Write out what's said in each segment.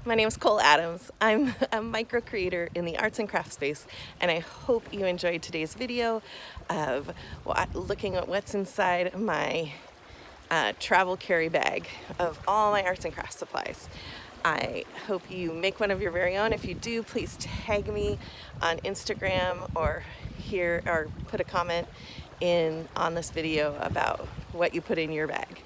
My name is Cole Adams. I'm a micro creator in the arts and crafts space, and I hope you enjoyed today's video of looking at what's inside my travel carry bag of all my arts and crafts supplies. I hope you make one of your very own. If you do, please tag me on Instagram or put a comment on this video about what you put in your bag.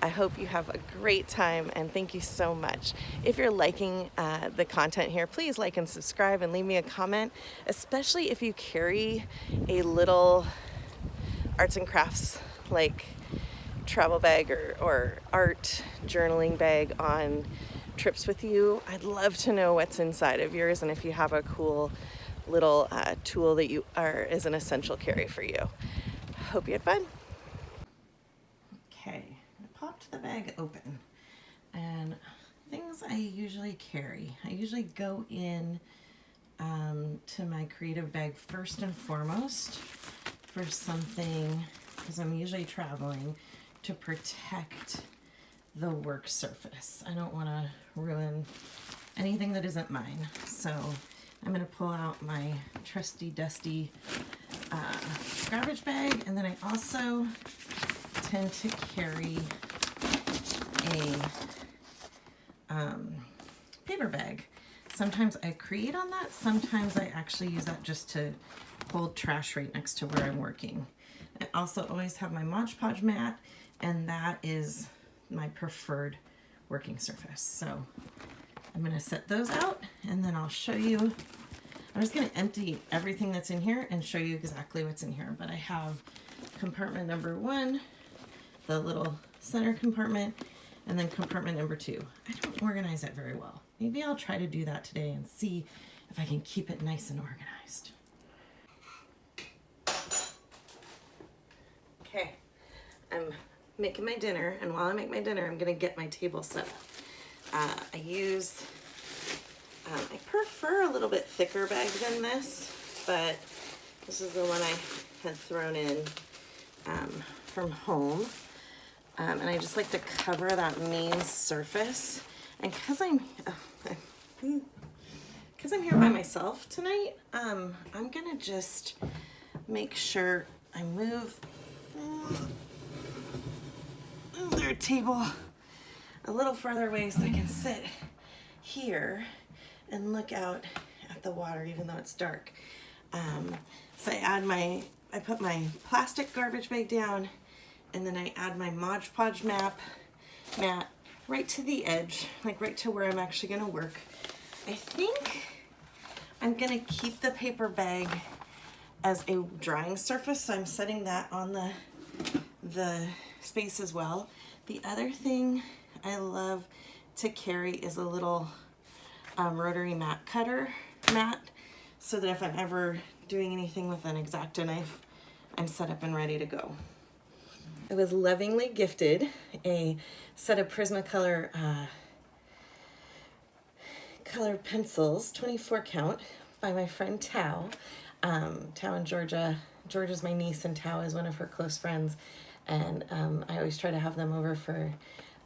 I hope you have a great time, and thank you so much. If you're liking the content here, please like and subscribe and leave me a comment, especially if you carry a little arts and crafts like travel bag or art journaling bag on trips with you. I'd love to know what's inside of yours and if you have a cool little tool that is an essential carry for you. Hope you had fun. Okay, I popped the bag open, and things I usually carry. I usually go in to my creative bag first and foremost for something, because I'm usually traveling, to protect the work surface. I don't want to ruin anything that isn't mine. So I'm going to pull out my trusty dusty garbage bag, and then I also tend to carry a paper bag. Sometimes I create on that, sometimes I actually use that just to hold trash right next to where I'm working. I also always have my Mod Podge mat, and that is my preferred working surface. So I'm going to set those out, and then I'll show you. I'm just going to empty everything that's in here and show you exactly what's in here. But I have compartment number 1, the little center compartment, and then compartment number 2. I don't organize it very well. Maybe I'll try to do that today and see if I can keep it nice and organized. Okay, I'm making my dinner, and while I make my dinner, I'm gonna get my table set up. I prefer a little bit thicker bag than this, but this is the one I had thrown in from home. And I just like to cover that main surface. And because I'm here by myself tonight, I'm gonna just make sure I move their table a little further away so I can sit here and look out at the water even though it's dark. So I put my plastic garbage bag down, and then I add my Mod Podge mat right to the edge, like right to where I'm actually gonna work. I think I'm gonna keep the paper bag as a drying surface, so I'm setting that on the space as well. The other thing I love to carry is a little rotary mat cutter mat, so that if I'm ever doing anything with an X-Acto knife, I'm set up and ready to go. I was lovingly gifted a set of Prismacolor color pencils, 24 count, by my friend Tao. Tao in Georgia. Georgia's my niece, and Tao is one of her close friends. And I always try to have them over for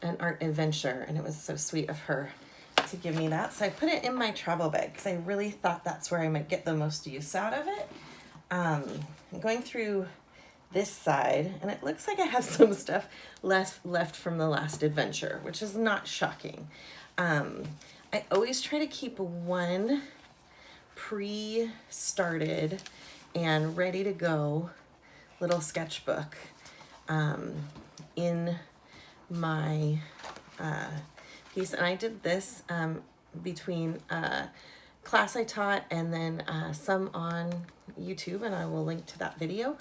an art adventure, and it was so sweet of her to give me that. So I put it in my travel bag because I really thought that's where I might get the most use out of it. I'm going through this side, and it looks like I have some stuff left from the last adventure, which is not shocking. I always try to keep one pre-started and ready to go little sketchbook in my piece, and I did this between class I taught and then some on YouTube, and I will link to that video.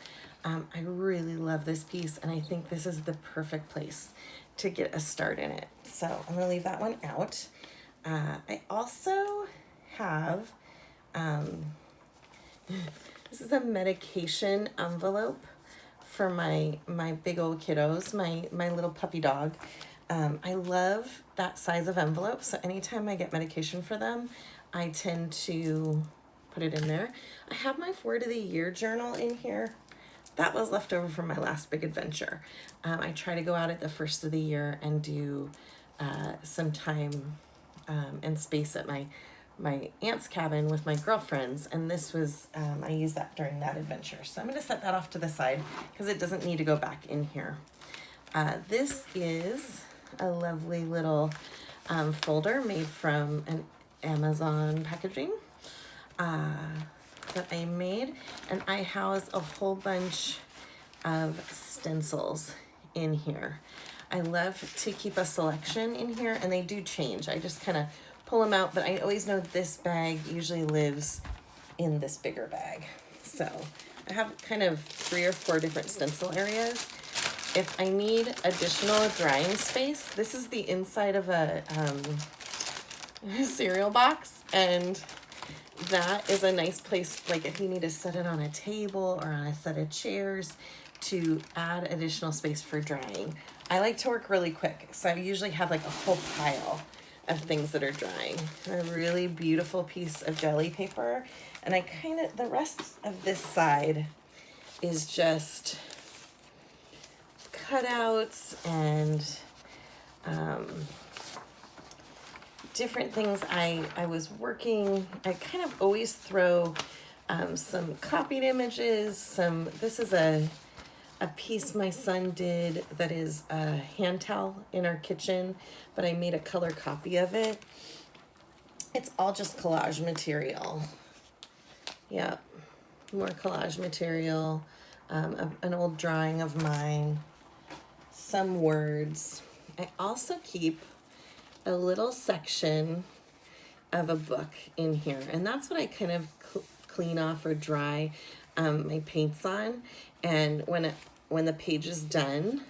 I really love this piece, and I think this is the perfect place to get a start in it. So I'm gonna leave that one out. I also have, this is a medication envelope for my big old kiddos, my little puppy dog. I love that size of envelope, so anytime I get medication for them, I tend to put it in there. I have my word of the year journal in here. That was left over from my last big adventure. I try to go out at the first of the year and do some time and space at my aunt's cabin with my girlfriends, and this was, I used that during that adventure. So I'm going to set that off to the side because it doesn't need to go back in here. This is a lovely little folder made from an Amazon packaging that I made, and I house a whole bunch of stencils in here. I love to keep a selection in here, and they do change. I just kind of pull them out, but I always know this bag usually lives in this bigger bag. So I have kind of 3 or 4 different stencil areas. If I need additional drying space, this is the inside of a cereal box, and that is a nice place, like if you need to set it on a table or on a set of chairs to add additional space for drying. I like to work really quick, so I usually have like a whole pile of things that are drying. A really beautiful piece of jelly paper, and I kind of, the rest of this side is just cutouts and different things I was working. I kind of always throw some copied images, this is a piece my son did that is a hand towel in our kitchen, but I made a color copy of it. It's all just collage material. Yeah, more collage material, an old drawing of mine, some words. I also keep a little section of a book in here, and that's what I kind of clean off or dry my paints on, and when the page is done,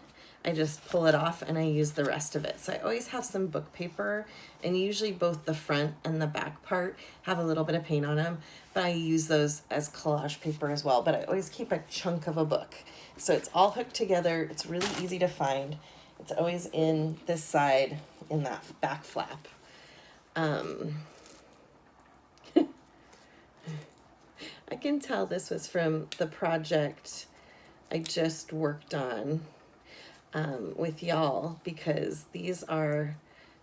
I just pull it off and I use the rest of it. So I always have some book paper, and usually both the front and the back part have a little bit of paint on them, but I use those as collage paper as well. But I always keep a chunk of a book, so it's all hooked together. It's really easy to find. It's always in this side, in that back flap. I can tell this was from the project I just worked on with y'all, because these are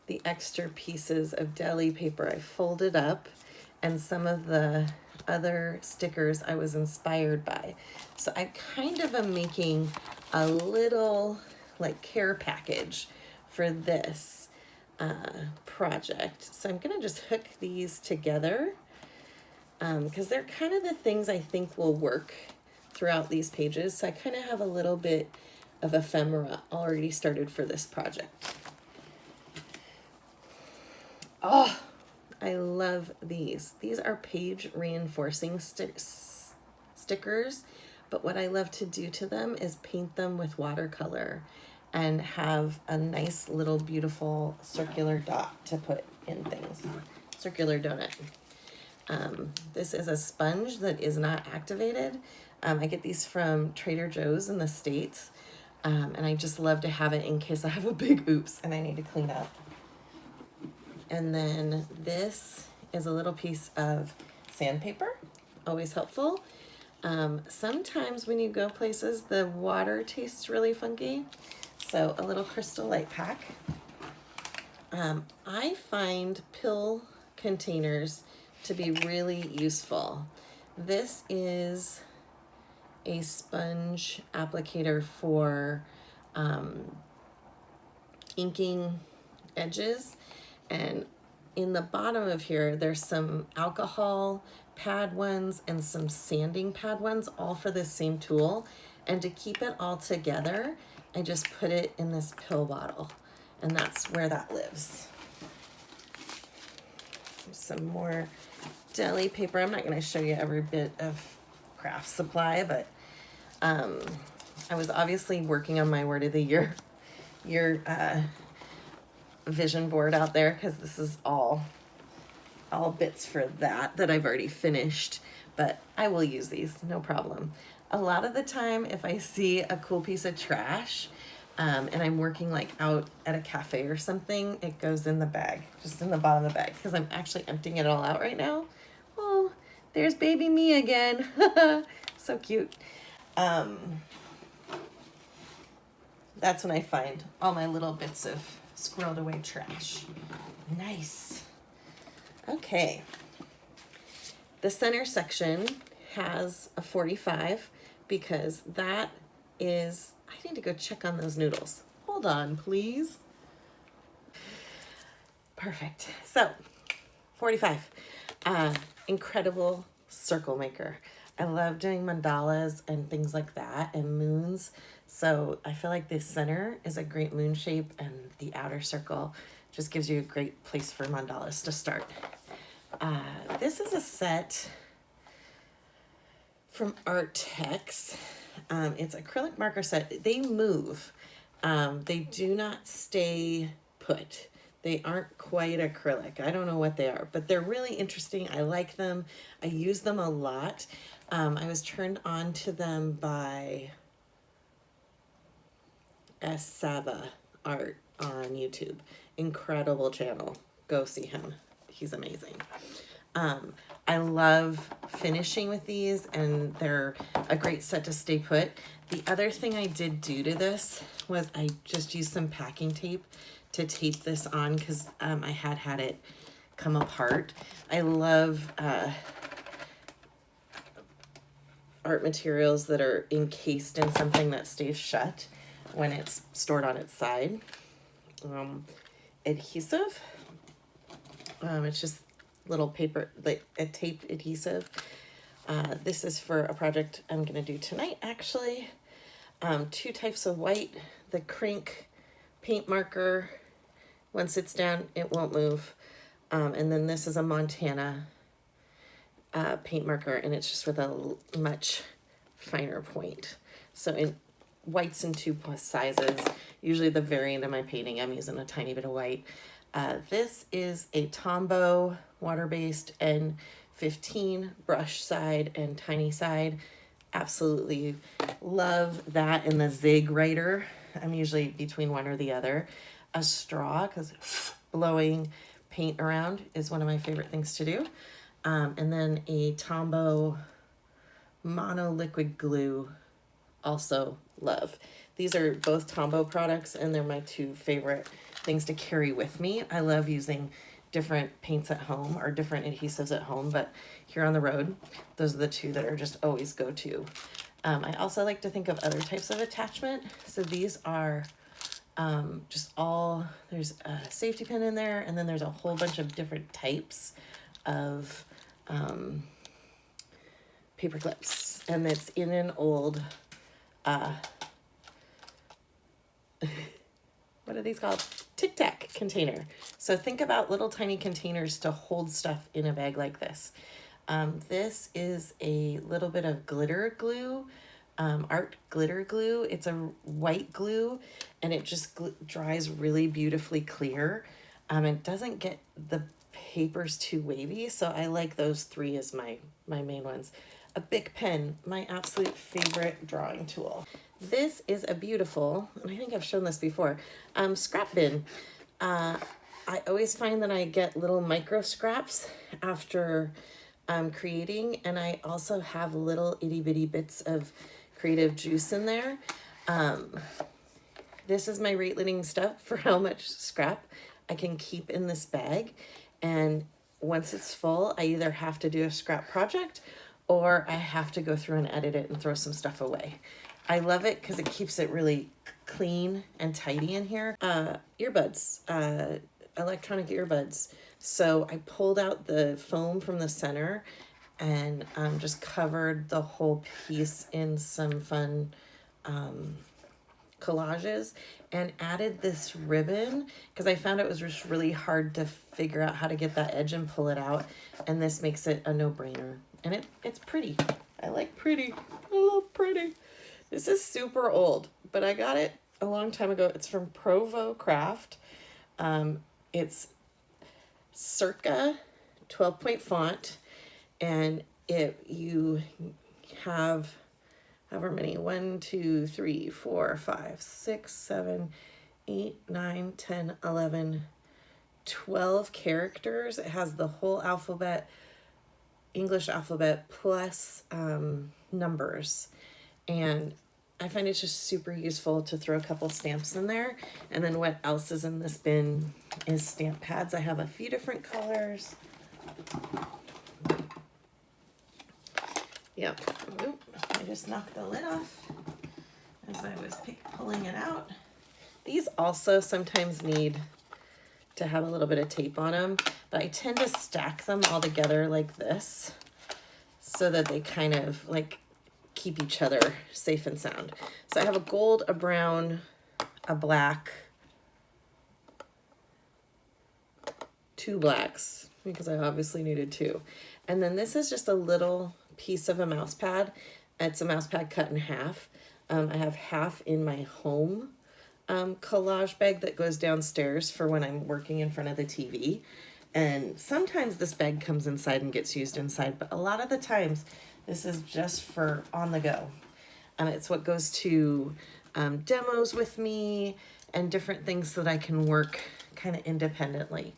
the extra pieces of deli paper I folded up, and some of the other stickers I was inspired by. So I kind of am making a little like care package for this project. So I'm gonna just hook these together because they're kind of the things I think will work throughout these pages. So I kind of have a little bit of ephemera already started for this project. Oh, I love these. These are page reinforcing stickers, but what I love to do to them is paint them with watercolor and have a nice little beautiful circular dot to put in things. Circular donut. This is a sponge that is not activated. I get these from Trader Joe's in the States, and I just love to have it in case I have a big oops and I need to clean up. And then this is a little piece of sandpaper, always helpful. Sometimes when you go places, the water tastes really funky, so a little Crystal Light pack. I find pill containers to be really useful. This is a sponge applicator for inking edges, and in the bottom of here there's some alcohol pad ones and some sanding pad ones, all for the same tool. And to keep it all together, I just put it in this pill bottle, and that's where that lives. Some more deli paper. I'm not going to show you every bit of craft supply, but I was obviously working on my word of the year vision board out there, because this is all bits for that I've already finished, but I will use these, no problem. A lot of the time, if I see a cool piece of trash and I'm working like out at a cafe or something, it goes in the bag, just in the bottom of the bag, because I'm actually emptying it all out right now. Oh, there's baby me again. So cute. That's when I find all my little bits of squirreled away trash. Nice. Okay, the center section has a 45 because that is, I need to go check on those noodles. Hold on, please. Perfect. So, 45. Incredible circle maker. I love doing mandalas and things like that and moons. So I feel like the center is a great moon shape and the outer circle just gives you a great place for mandalas to start. This is a set from Artex. It's acrylic marker set. They move. They do not stay put. They aren't quite acrylic. I don't know what they are, but they're really interesting. I like them. I use them a lot. I was turned on to them by S. Sava Art on YouTube. Incredible channel. Go see him. He's amazing. I love finishing with these, and they're a great set to stay put. The other thing I did do to this was I just used some packing tape to tape this on because I had it come apart. I love art materials that are encased in something that stays shut when it's stored on its side. Adhesive. It's just little paper, like a tape adhesive. This is for a project I'm gonna do tonight, actually. Two types of white. The Crink paint marker, once it's down, it won't move. And then this is a Montana paint marker, and it's just with a much finer point. So in whites in 2+ sizes. Usually the very end of my painting, I'm using a tiny bit of white. This is a Tombow water-based N15 brush side and tiny side. Absolutely love that. And the Zig Writer, I'm usually between one or the other. A straw, because blowing paint around is one of my favorite things to do. And then a Tombow mono liquid glue, also love. These are both Tombow products, and they're my two favorite things to carry with me. I love using different paints at home or different adhesives at home, but here on the road, those are the two that are just always go-to. I also like to think of other types of attachment. So these are just all, there's a safety pin in there, and then there's a whole bunch of different types of paper clips, and it's in an old what are these called? Tic Tac container. So think about little tiny containers to hold stuff in a bag like this. This is a little bit of glitter glue, art glitter glue. It's a white glue, and it just dries really beautifully clear. It doesn't get the papers too wavy, so I like those three as my main ones. A Bic pen, my absolute favorite drawing tool. This is a beautiful, and I think I've shown this before, scrap bin. I always find that I get little micro scraps after creating, and I also have little itty bitty bits of creative juice in there. This is my rate limiting stuff for how much scrap I can keep in this bag, and once it's full, I either have to do a scrap project or I have to go through and edit it and throw some stuff away. I love it because it keeps it really clean and tidy in here. Earbuds, electronic earbuds. So I pulled out the foam from the center and just covered the whole piece in some fun collages and added this ribbon because I found it was just really hard to figure out how to get that edge and pull it out, and this makes it a no-brainer. And it's pretty. I like pretty. I love pretty. This is super old, but I got it a long time ago. It's from Provo Craft. It's circa 12-point font, and you have however many, 1, 2, 3, 4, 5, 6, 7, 8, 9, 10, 11, 12 characters. It has the whole alphabet, English alphabet, plus numbers. And I find it's just super useful to throw a couple stamps in there. And then what else is in this bin is stamp pads. I have a few different colors. Yep. Oop, I just knocked the lid off as I was pulling it out. These also sometimes need to have a little bit of tape on them, but I tend to stack them all together like this so that they kind of like keep each other safe and sound. So I have a gold, a brown, a black, 2 blacks, because I obviously needed 2. And then this is just a little piece of a mouse pad. It's a mouse pad cut in half. I have half in my home collage bag that goes downstairs for when I'm working in front of the TV. And sometimes this bag comes inside and gets used inside, but a lot of the times this is just for on the go. It's what goes to demos with me and different things so that I can work kind of independently.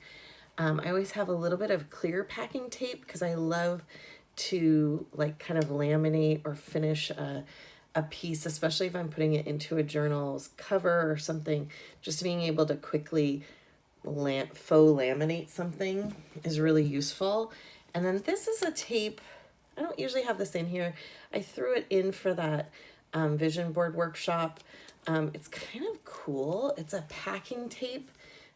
I always have a little bit of clear packing tape because I love to like kind of laminate or finish a piece, especially if I'm putting it into a journal's cover or something. Just being able to quickly faux laminate something is really useful. And then this is a tape. I don't usually have this in here. I threw it in for that vision board workshop. It's kind of cool. It's a packing tape,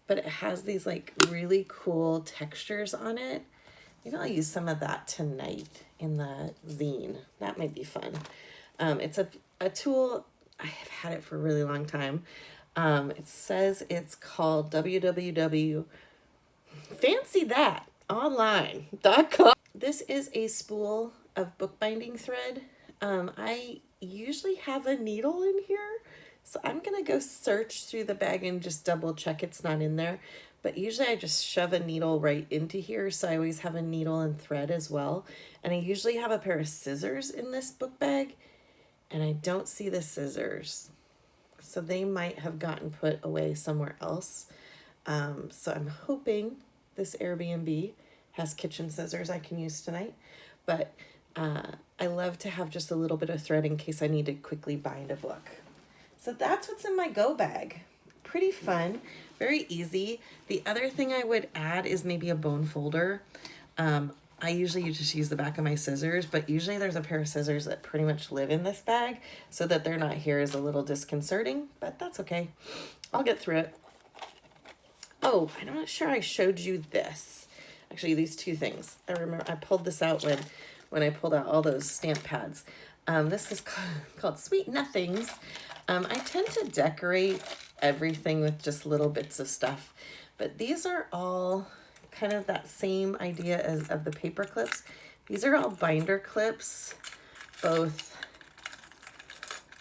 but it has these like really cool textures on it. Maybe I'll use some of that tonight in the zine. That might be fun. It's a tool. I have had it for a really long time. It says it's called www.fancythatonline.com. This is a spool of bookbinding thread. I usually have a needle in here, so I'm gonna go search through the bag and just double check it's not in there. But usually I just shove a needle right into here, so I always have a needle and thread as well. And I usually have a pair of scissors in this book bag, and I don't see the scissors. So they might have gotten put away somewhere else. So I'm hoping this Airbnb has kitchen scissors I can use tonight. But I love to have just a little bit of thread in case I need to quickly bind a book. So that's what's in my go bag. Pretty fun, very easy. The other thing I would add is maybe a bone folder. I usually just use the back of my scissors, but usually there's a pair of scissors that pretty much live in this bag, so that they're not here is a little disconcerting, but that's okay. I'll get through it. Oh, I'm not sure I showed you this. Actually, these 2 things. I remember I pulled this out when I pulled out all those stamp pads. This is called Sweet Nothings. I tend to decorate everything with just little bits of stuff, but these are all kind of that same idea as of the paper clips. These are all binder clips, both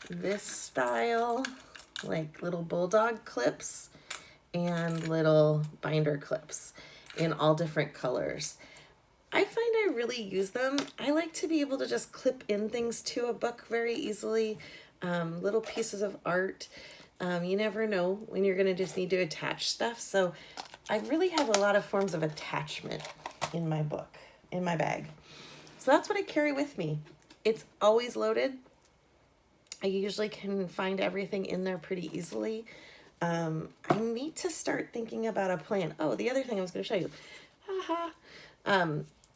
this style, like little bulldog clips, and little binder clips in all different colors. I find I really use them. I like to be able to just clip in things to a book very easily, little pieces of art. You never know when you're gonna just need to attach stuff. So I really have a lot of forms of attachment in my book, in my bag. So that's what I carry with me. It's always loaded. I usually can find everything in there pretty easily. I need to start thinking about a plan. Oh, the other thing I was going to show you,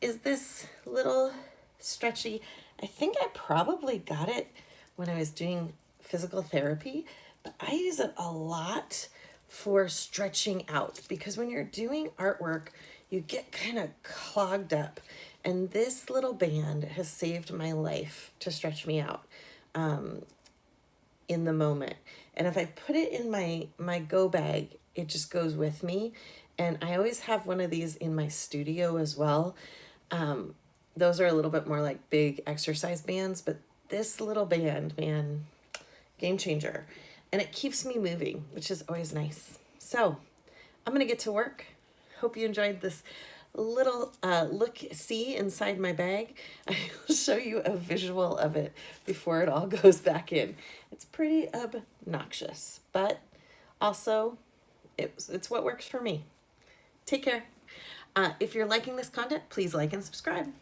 is this little stretchy. I think I probably got it when I was doing physical therapy, but I use it a lot for stretching out, because when you're doing artwork, you get kind of clogged up, and this little band has saved my life to stretch me out in the moment. And if I put it in my go bag, it just goes with me. And I always have one of these in my studio as well. Those are a little bit more like big exercise bands, but this little band, man, game changer. And it keeps me moving, which is always nice. So I'm gonna get to work. Hope you enjoyed this little see inside my bag. I will show you a visual of it before it all goes back in. It's pretty obnoxious, but also it's what works for me. Take care. If you're liking this content, please like and subscribe.